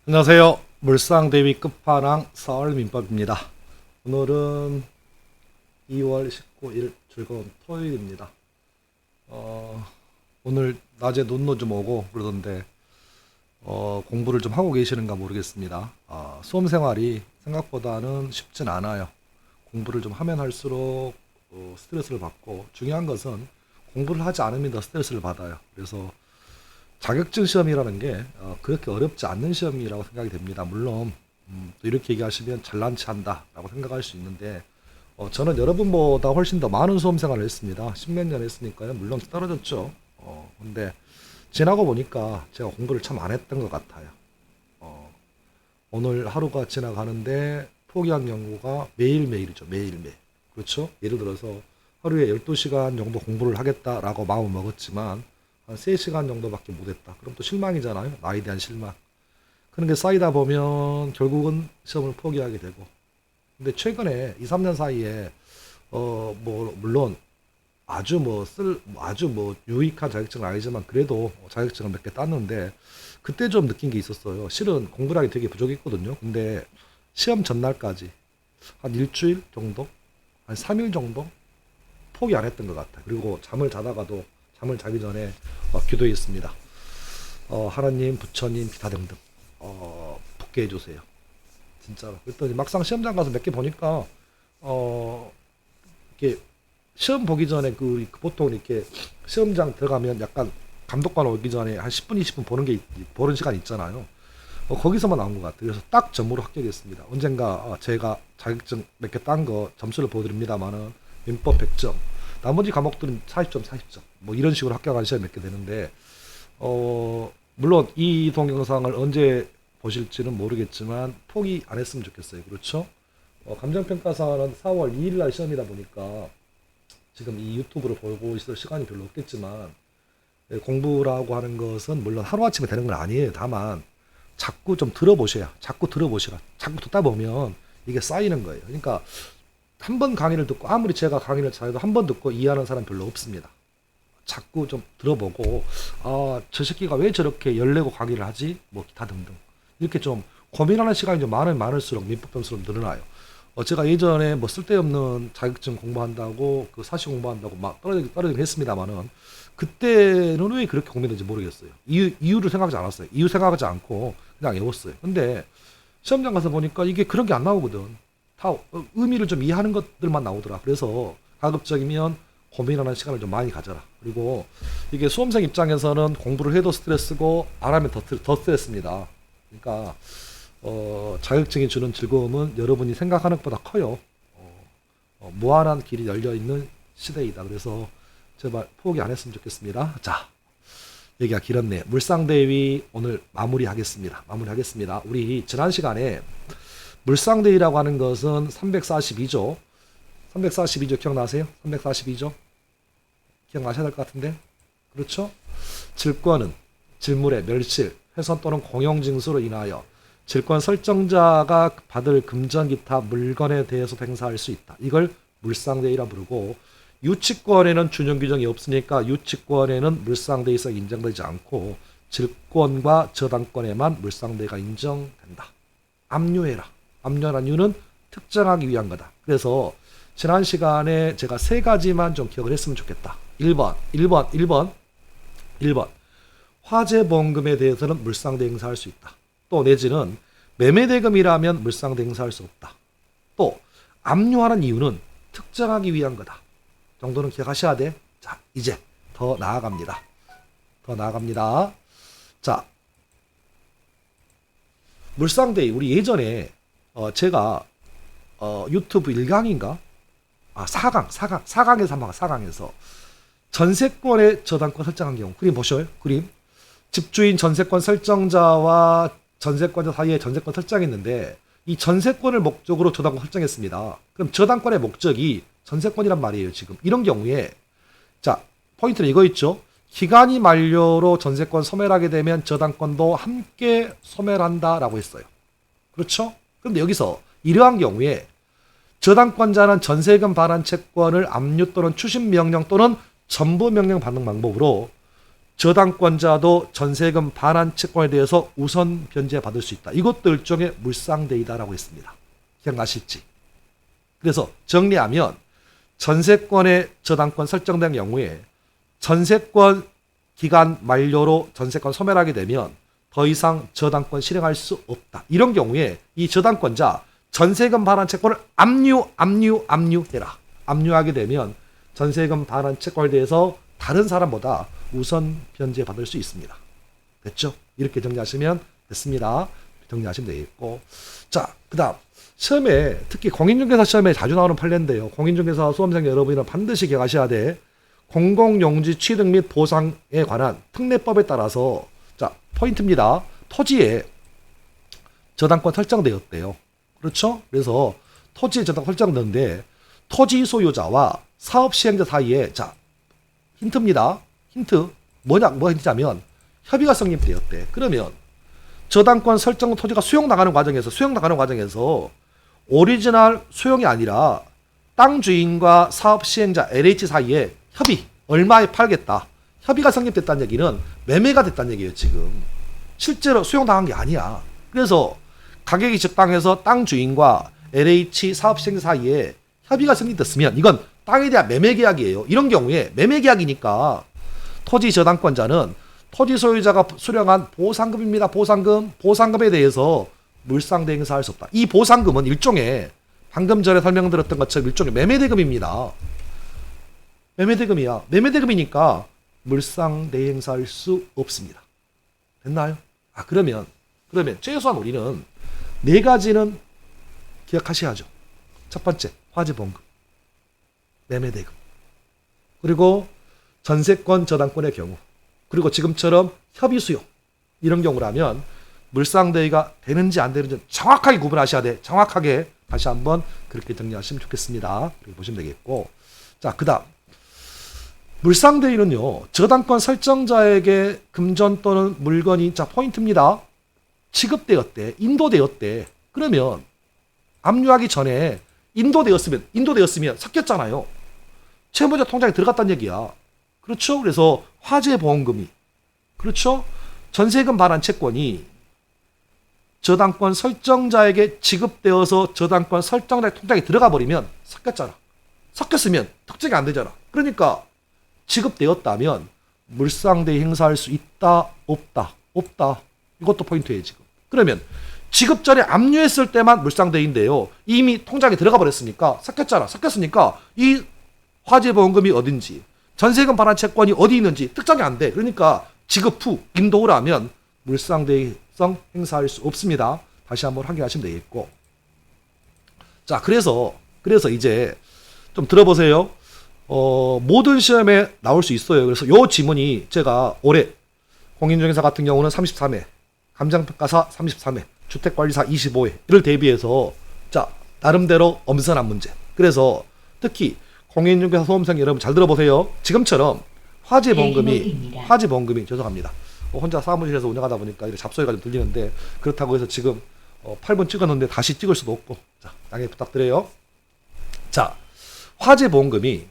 안녕하세요. 물상대비 끝판왕 서울민법입니다. 오늘은 2월 19일 즐거운 토요일입니다. 오늘 낮에 눈도 좀 오고 그러던데 공부를 좀 하고 계시는가 모르겠습니다. 수험 생활이 생각보다는 쉽진 않아요. 공부를 좀 하면 할수록 스트레스를 받고, 중요한 것은 공부를 하지 않으면 더 스트레스를 받아요. 그래서 자격증 시험이라는 게 그렇게 어렵지 않는 시험이라고 생각이 됩니다. 물론 또 이렇게 얘기하시면 잘난 체 한다라고 생각할 수 있는데, 저는 여러분보다 훨씬 더 많은 수험 생활을 했습니다. 십몇 년 했으니까요. 물론 떨어졌죠. 근데 지나고 보니까 제가 공부를 참 안 했던 것 같아요. 오늘 하루가 지나가는데 포기한 연구가 매일매일이죠. 매일매일. 그렇죠? 예를 들어서 하루에 12시간 정도 공부를 하겠다라고 마음을 먹었지만 한 3시간 정도밖에 못했다. 그럼 또 실망이잖아요. 나에 대한 실망. 그런 게 쌓이다 보면 결국은 시험을 포기하게 되고. 근데 최근에 2, 3년 사이에 물론 아주 뭐 유익한 자격증은 아니지만 그래도 자격증을 몇 개 땄는데, 그때 좀 느낀 게 있었어요. 실은 공부를 하기 되게 부족했거든요. 근데 시험 전날까지 한 일주일 정도, 한 3일 정도 포기 안 했던 것 같아요. 그리고 잠을 자기 전에 기도했습니다. 하나님, 부처님, 기타 등등 붙게 해주세요. 진짜로. 그랬더니 막상 시험장 가서 몇 개 보니까 이렇게 시험 보기 전에 보통 이렇게 시험장 들어가면 약간 감독관 오기 전에 한 10분, 20분 보는 시간 있잖아요. 거기서만 나온 것 같아요. 그래서 딱 점으로 합격했습니다. 언젠가 제가 자격증 몇 개 딴 거 점수를 보여드립니다만은 민법 100점, 나머지 과목들은 40점, 40점, 뭐 이런 식으로 합격한 시험이 몇 개 되는데, 물론 이 동영상을 언제 보실지는 모르겠지만 포기 안 했으면 좋겠어요. 그렇죠? 감정평가사는 4월 2일 날 시험이다 보니까 지금 이 유튜브를 보고 있을 시간이 별로 없겠지만, 공부라고 하는 것은 물론 하루아침에 되는 건 아니에요. 다만 자꾸 좀 들어보셔야, 자꾸 듣다 보면 이게 쌓이는 거예요. 그러니까 한 번 강의를 듣고, 아무리 제가 강의를 잘해도 한 번 듣고 이해하는 사람 별로 없습니다. 자꾸 좀 들어보고, 저 새끼가 왜 저렇게 열내고 강의를 하지? 뭐 기타 등등. 이렇게 좀 고민하는 시간이 좀 많을수록 민법 점수는 늘어나요. 제가 예전에 뭐 쓸데없는 자격증 공부한다고, 그 사시 공부한다고 막 떨어지긴 했습니다만은, 그때는 왜 그렇게 고민했는지 모르겠어요. 이유를 생각하지 않았어요. 이유 생각하지 않고 그냥 외웠어요. 근데 시험장 가서 보니까 이게 그런 게 안 나오거든. 다 의미를 좀 이해하는 것들만 나오더라. 그래서 가급적이면 고민하는 시간을 좀 많이 가져라. 그리고 이게 수험생 입장에서는 공부를 해도 스트레스고 안 하면 더 스트레스입니다. 그러니까 자격증이 주는 즐거움은 여러분이 생각하는 것보다 커요. 무한한 길이 열려 있는 시대이다. 그래서 제발 포기 안 했으면 좋겠습니다. 자, 얘기가 길었네. 물상대위 오늘 마무리하겠습니다. 우리 지난 시간에 물상대위라고 하는 것은 342조 기억나세요? 342조 기억나셔야 될 것 같은데, 그렇죠? 질권은 질물의 멸실, 훼손 또는 공용징수로 인하여 질권 설정자가 받을 금전 기타 물건에 대해서 행사할 수 있다. 이걸 물상대위라 부르고, 유치권에는 준용 규정이 없으니까 유치권에는 물상대위성 인정되지 않고 질권과 저당권에만 물상대위가 인정된다. 압류란 이유는 특정하기 위한 거다. 그래서 지난 시간에 제가 세 가지만 좀 기억을 했으면 좋겠다. 1번 화재보험금에 대해서는 물상대위 행사할 수 있다. 또 내지는 매매대금이라면 물상대위 행사할 수 없다. 또 압류하는 이유는 특정하기 위한 거다. 정도는 기억하셔야 돼. 자, 이제 더 나아갑니다. 자, 물상대위, 우리 예전에 제가 유튜브 1강인가? 4강에서 전세권의 저당권 설정한 경우, 그림 보셔요. 그림. 집주인 전세권 설정자와 전세권자 사이에 전세권 설정했는데, 이 전세권을 목적으로 저당권 설정했습니다. 그럼 저당권의 목적이 전세권이란 말이에요. 지금 이런 경우에, 자, 포인트는 이거 있죠. 기간이 만료로 전세권 소멸하게 되면 저당권도 함께 소멸한다라고 했어요. 그렇죠? 그런데 여기서 이러한 경우에 저당권자는 전세금 반환 채권을 압류 또는 추심 명령 또는 전부 명령 받는 방법으로 저당권자도 전세금 반환 채권에 대해서 우선 변제받을 수 있다. 이것도 일종의 물상대이다라고 했습니다. 기억나실지. 그래서 정리하면 전세권의 저당권 설정된 경우에 전세권 기간 만료로 전세권 소멸하게 되면 더 이상 저당권 실행할 수 없다. 이런 경우에 이 저당권자 전세금 반환 채권을 압류해라. 압류하게 되면 전세금 반환 채권에 대해서 다른 사람보다 우선 변제받을 수 있습니다. 됐죠? 이렇게 정리하시면 됐습니다. 정리하시면 되겠고. 자, 그 다음 시험에 특히 공인중개사 시험에 자주 나오는 판례인데요. 공인중개사 수험생 여러분은 반드시 기억하셔야 돼. 공공용지 취득 및 보상에 관한 특례법에 따라서 자 포인트입니다. 토지에 저당권 설정되었대요. 그렇죠? 그래서 토지에 저당권 설정되는데 토지 소유자와 사업 시행자 사이에 자 힌트입니다. 힌트 뭐냐 뭐 힌트냐면 협의가 성립되었대. 그러면 저당권 설정 토지가 수용나가는 과정에서 오리지널 소용이 아니라 땅 주인과 사업 시행자 LH 사이에 협의 얼마에 팔겠다. 협의가 성립됐다는 얘기는 매매가 됐다는 얘기예요. 지금 실제로 수용당한 게 아니야. 그래서 가격이 적당해서 땅 주인과 LH 사업 시행자 사이에 협의가 성립됐으면 이건 땅에 대한 매매 계약이에요. 이런 경우에 매매 계약이니까 토지 저당권자는 토지 소유자가 수령한 보상금입니다. 보상금에 대해서 물상대 행사할 수 없다. 이 보상금은 일종의 방금 전에 설명드렸던 것처럼 일종의 매매대금입니다. 매매대금이야. 매매대금이니까 물상대 행사할 수 없습니다. 됐나요? 그러면 최소한 우리는 네 가지는 기억하셔야죠. 첫 번째, 화재보험금, 매매대금, 그리고 전세권 저당권의 경우, 그리고 지금처럼 협의 수용 이런 경우라면 물상대위가 되는지 안 되는지 정확하게 구분하셔야 돼. 정확하게 다시 한번 그렇게 정리하시면 좋겠습니다. 그렇게 보시면 되겠고, 자 그다음 물상대위는요 저당권 설정자에게 금전 또는 물건이 자 포인트입니다. 지급되었대, 인도되었대. 그러면 압류하기 전에 인도되었으면 섞였잖아요. 채무자 통장에 들어갔다는 얘기야. 그렇죠? 그래서 화재보험금이 그렇죠? 전세금 반환 채권이 저당권 설정자에게 지급되어서 저당권 설정자의 통장에 들어가 버리면 섞였잖아. 섞였으면 특정이 안 되잖아. 그러니까 지급되었다면 물상대위 행사할 수 있다, 없다. 이것도 포인트예요, 지금. 그러면 지급 전에 압류했을 때만 물상대위인데요. 이미 통장에 들어가 버렸으니까 섞였잖아. 섞였으니까 이 화재보험금이 어딘지 전세금 반환 채권이 어디 있는지 특정이 안 돼. 그러니까 지급 후 인도를 하면 물상대위성 행사할 수 없습니다. 다시 한번 확인하시면 되겠고. 자, 그래서 이제 좀 들어보세요. 모든 시험에 나올 수 있어요. 그래서 요 지문이 제가 올해 공인중개사 같은 경우는 33회, 감정평가사 33회, 주택관리사 25회를 대비해서 자 나름대로 엄선한 문제. 그래서 특히 공인중개사 수험생 여러분 잘 들어보세요. 지금처럼 화재보험금이 죄송합니다. 혼자 사무실에서 운영하다 보니까 이렇게 잡소리가 좀 들리는데 그렇다고 해서 지금 8분 찍었는데 다시 찍을 수도 없고 자 양해 부탁드려요. 자 화재보험금이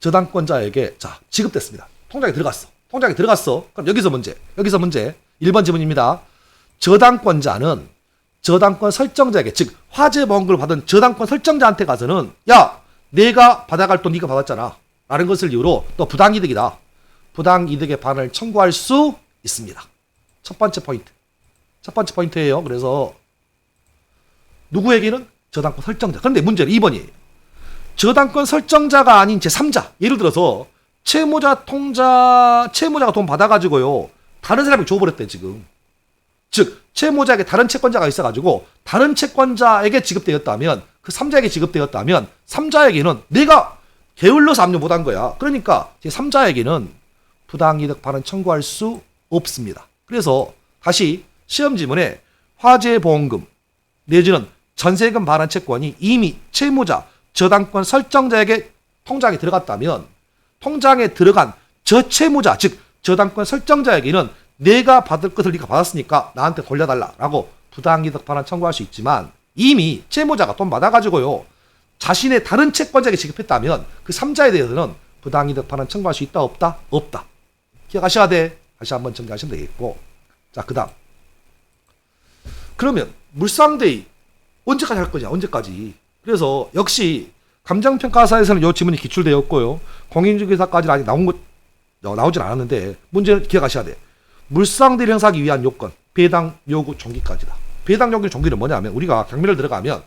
저당권자에게 자 지급됐습니다. 통장에 들어갔어. 그럼 여기서 문제 1번 지문입니다. 저당권자는 저당권 설정자에게 즉 화재보험금을 받은 저당권 설정자한테 가서는 야 내가 받아갈 돈 네가 받았잖아 라는 것을 이유로 또 부당이득이다. 부당이득의 반환을 청구할 수 있습니다. 첫 번째 포인트예요. 그래서 누구에게는 저당권 설정자. 그런데 문제는 2번이에요. 저당권 설정자가 아닌 제3자. 예를 들어서 채무자가 돈 받아가지고요 다른 사람이 줘버렸대 지금. 즉 채무자에게 다른 채권자가 있어가지고 다른 채권자에게 지급되었다면 그 3자에게 지급되었다면 3자에게는 내가 게을러서 압류 못한 거야. 그러니까 제3자에게는 부당이득 반환 청구할 수 없습니다. 그래서 다시 시험 지문에 화재보험금 내지는 전세금 반환 채권이 이미 채무자 저당권 설정자에게 통장에 들어갔다면 통장에 들어간 저 채무자 즉 저당권 설정자에게는 내가 받을 것을 네가 받았으니까 나한테 돌려달라라고 부당이득 반환 청구할 수 있지만 이미 채무자가 돈 받아가지고요 자신의 다른 채권자에게 지급했다면 그 3자에 대해서는 부당이득 반환 청구할 수 있다 없다? 없다. 기억하셔야 돼. 다시 한번 정리하시면 되겠고. 자, 그 다음. 그러면 물상대의 언제까지 할 거냐? 언제까지? 그래서 역시 감정평가사에서는 이 지문이 기출되었고요. 공인중개사까지는 아직 나오진 않았는데 문제는 기억하셔야 돼. 물상대를 행사하기 위한 요건, 배당 요구 종기까지다. 배당 요구 종기는 뭐냐면 우리가 경매를 들어가면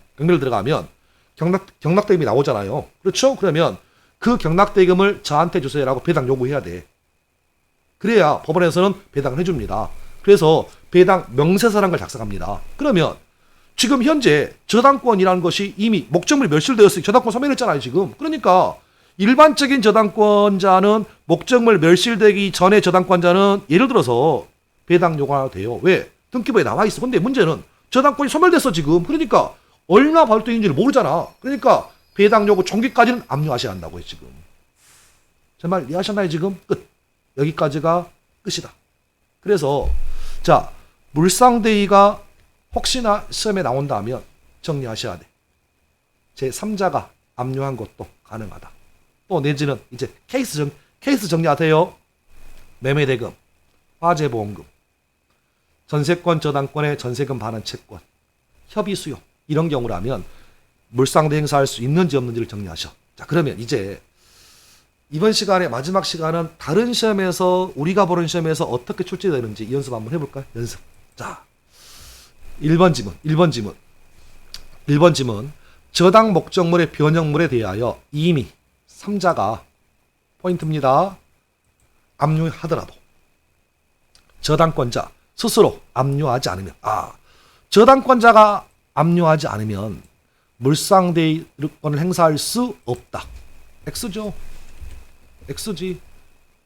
경락대금이 나오잖아요. 그렇죠? 그러면 그 경락대금을 저한테 주세요라고 배당 요구해야 돼. 그래야 법원에서는 배당을 해줍니다. 그래서 배당 명세서라는 걸 작성합니다. 그러면 지금 현재 저당권이라는 것이 이미 목적물이 멸실되었으니 저당권 소멸했잖아요, 지금. 그러니까 일반적인 저당권자는 목적물 멸실되기 전에 저당권자는 예를 들어서 배당 요구가 돼요. 왜? 등기부에 나와 있어. 근데 문제는 저당권이 소멸됐어, 지금. 그러니까 얼마 발도인지를 모르잖아. 그러니까 배당 요구 종기까지는 압류하셔야 한다고요, 지금. 제 말 이해하셨나요, 지금? 끝. 여기까지가 끝이다. 그래서 자, 물상대의가 혹시나 시험에 나온다면 정리하셔야 돼. 제3자가 압류한 것도 가능하다. 또 내지는 이제 케이스 정리하세요. 매매대금, 화재보험금, 전세권 저당권의 전세금 반환 채권, 협의 수요 이런 경우라면 물상대 행사할 수 있는지 없는지를 정리하셔. 자, 그러면 이제 이번 시간에 마지막 시간은 다른 시험에서 우리가 보는 시험에서 어떻게 출제되는지 연습 한번 해볼까요? 연습. 자, 1번 지문. 저당 목적물의 변형물에 대하여 이미 3자가 포인트입니다. 압류하더라도 저당권자 스스로 압류하지 않으면 저당권자가 압류하지 않으면 물상대의권을 행사할 수 없다. X죠. X지.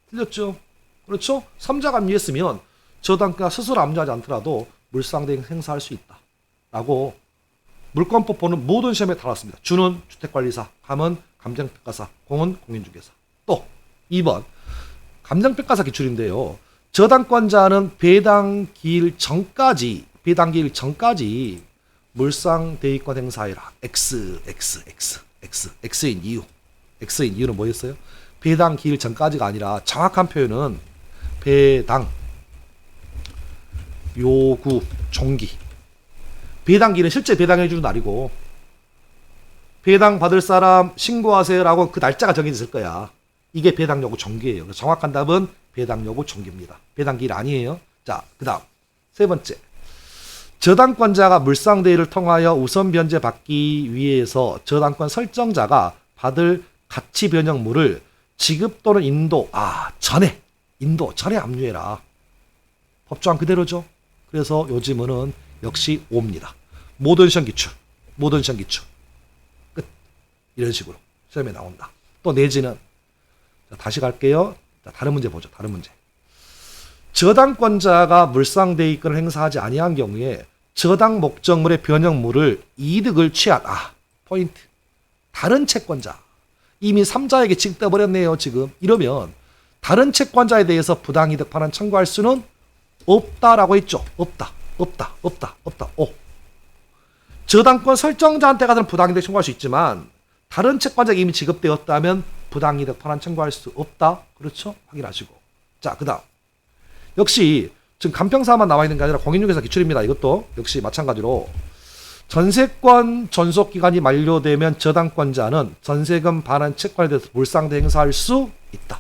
틀렸죠? 그렇죠? 3자가 압류했으면 저당권자 스스로 압류하지 않더라도 물상대의 행사할 수 있다. 라고 물권법 보는 모든 시험에 달았습니다. 주는 주택관리사, 감은 감정평가사, 공은 공인중개사. 또 2번 감정평가사 기출인데요. 저당권자는 배당기일 전까지 물상대의권 행사해라. X인 이유는 뭐였어요? 배당 기일 전까지가 아니라 정확한 표현은 배당 요구 종기. 배당기는 실제 배당해주는 날이고 배당 받을 사람 신고하세요라고 그 날짜가 정해져 있을 거야. 이게 배당 요구 종기예요. 그래서 정확한 답은 배당 요구 종기입니다. 배당기일 아니에요. 자, 그 다음 세 번째. 저당권자가 물상대의를 통하여 우선 변제 받기 위해서 저당권 설정자가 받을 가치 변형물을 지급 또는 인도 전에 압류해라. 법조항 그대로죠. 그래서 요 지문은 역시 5입니다. 모든 시험 기출 끝. 이런 식으로 시험에 나온다. 또 내지는 자, 다시 갈게요. 자, 다른 문제 보죠. 다른 문제. 저당권자가 물상대의권을 행사하지 아니한 경우에 저당 목적물의 변형물을 이득을 취한 포인트. 다른 채권자 이미 3자에게 지급돼버렸네요. 지금 이러면 다른 채권자에 대해서 부당이득 반환 청구할 수는 없다라고 했죠. 없다. 저당권 설정자한테 가서는 부당이득 청구할 수 있지만 다른 채권자가 이미 지급되었다면 부당이득 반환 청구할 수 없다. 그렇죠? 확인하시고. 자, 그 다음 역시 지금 간평사만 나와 있는 게 아니라 공인중개사 기출입니다. 이것도 역시 마찬가지로 전세권 전속기간이 만료되면 저당권자는 전세금 반환 채권에 대해서 물상대 행사할 수 있다.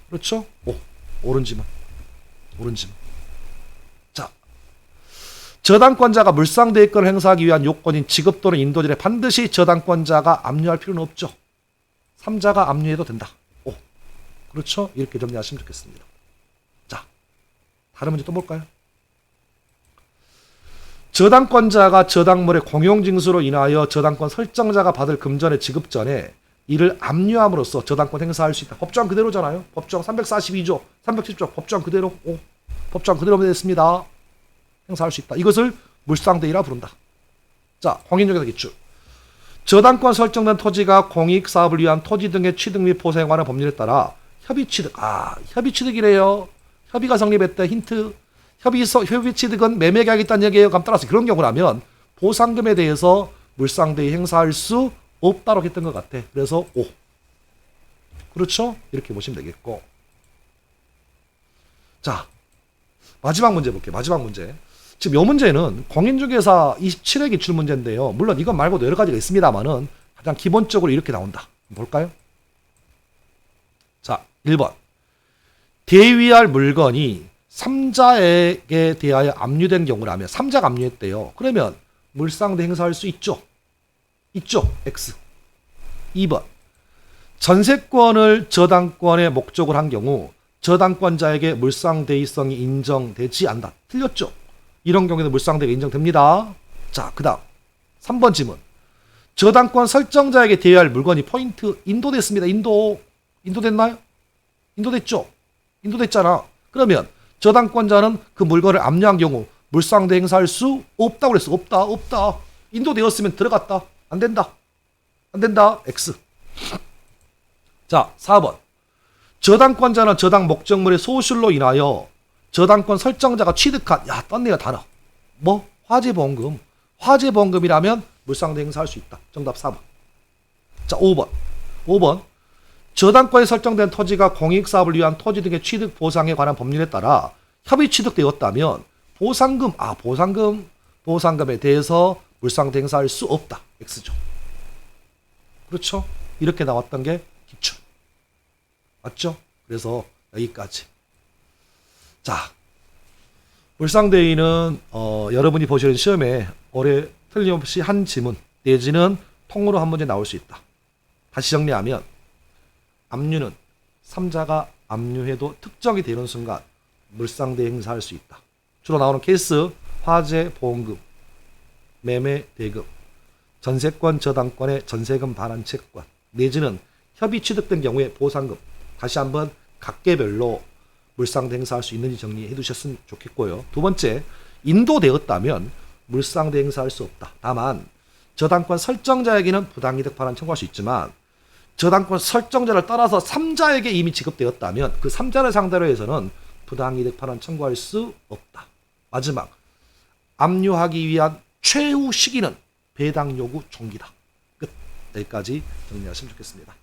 그렇죠? 옳은 지문. 자, 저당권자가 물상대의권을 행사하기 위한 요건인 지급 또는 인도질에 반드시 저당권자가 압류할 필요는 없죠. 3자가 압류해도 된다. 그렇죠? 이렇게 정리하시면 좋겠습니다. 자, 다른 문제 또 볼까요? 저당권자가 저당물의 공용징수로 인하여 저당권 설정자가 받을 금전의 지급 전에 이를 압류함으로써 저당권 행사할 수 있다. 법조항 그대로잖아요. 법조항 342조, 310조 법조항 그대로 법조항 그대로 됐습니다. 행사할 수 있다. 이것을 물상대의라 부른다. 자, 공인중개사 기출. 저당권 설정된 토지가 공익사업을 위한 토지 등의 취득 및 포사에 관한 법률에 따라 협의취득. 협의취득이래요. 협의가 성립했다. 힌트. 협의취득은 매매계약이 있다는 얘기예요. 그럼 따라서 그런 경우라면 보상금에 대해서 물상대의 행사할 수 없다고 했던 것 같아. 그래서 5. 그렇죠? 이렇게 보시면 되겠고. 자, 마지막 문제 볼게요. 마지막 문제. 지금 이 문제는 공인중개사 27회 기출 문제인데요. 물론 이것 말고도 여러 가지가 있습니다만은 가장 기본적으로 이렇게 나온다. 볼까요? 자, 1번. 대위할 물건이 3자에게 대하여 압류된 경우라면 3자가 압류했대요. 그러면 물상대 행사할 수 있죠? 있죠? X. 2번. 전세권을 저당권의 목적으로 한 경우 저당권자에게 물상대의성이 인정되지 않는다. 틀렸죠? 이런 경우에는 물상대가 인정됩니다. 자, 그 다음 3번 질문. 저당권 설정자에게 대여할 물건이 포인트 인도됐습니다. 인도됐나요? 인도됐죠? 인도됐잖아. 그러면 저당권자는 그 물건을 압류한 경우 물상대 행사할 수 없다고 그랬어. 없다. 인도되었으면 들어갔다. 안 된다. X. 자, 4번. 저당권자는 저당 목적물의 소실로 인하여 저당권 설정자가 취득한, 야, 떴네요, 단어. 뭐? 화재보험금. 화재보험금이라면 물상대 행사할 수 있다. 정답 4번. 자, 5번. 저당권에 설정된 토지가 공익사업을 위한 토지 등의 취득 보상에 관한 법률에 따라 협의 취득되었다면 보상금에 대해서 물상대 행사할 수 없다. X죠. 그렇죠? 이렇게 나왔던 게 기출. 맞죠? 그래서 여기까지. 자, 물상대의는 여러분이 보시는 시험에 올해 틀림없이 한 지문 내지는 통으로 한 문제 나올 수 있다. 다시 정리하면 압류는 3자가 압류해도 특정이 되는 순간 물상대 행사할 수 있다. 주로 나오는 케이스 화재 보험금, 매매 대금, 전세권 저당권의 전세금 반환 채권 내지는 협의 취득된 경우에 보상금. 다시 한번 각계별로 물상대 행사할 수 있는지 정리해 두셨으면 좋겠고요. 두 번째, 인도되었다면 물상대 행사할 수 없다. 다만 저당권 설정자에게는 부당이득 반환 청구할 수 있지만 저당권 설정자를 따라서 3자에게 이미 지급되었다면 그 3자를 상대로 해서는 부당이득 반환 청구할 수 없다. 마지막, 압류하기 위한 최후 시기는 배당 요구 종기다. 끝. 여기까지 정리하시면 좋겠습니다.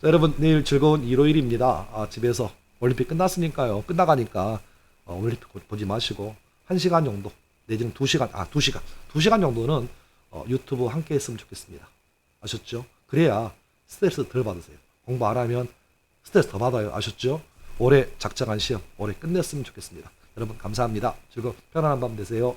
자, 여러분, 내일 즐거운 일요일입니다. 집에서 올림픽 끝났으니까요. 끝나가니까 올림픽 보지 마시고 1시간 정도 내지는 2시간, 2시간 정도는 유튜브 함께 했으면 좋겠습니다. 아셨죠? 그래야 스트레스 덜 받으세요. 공부 안 하면 스트레스 더 받아요. 아셨죠? 올해 작정한 시험 올해 끝냈으면 좋겠습니다. 여러분 감사합니다. 즐거운 편안한 밤 되세요.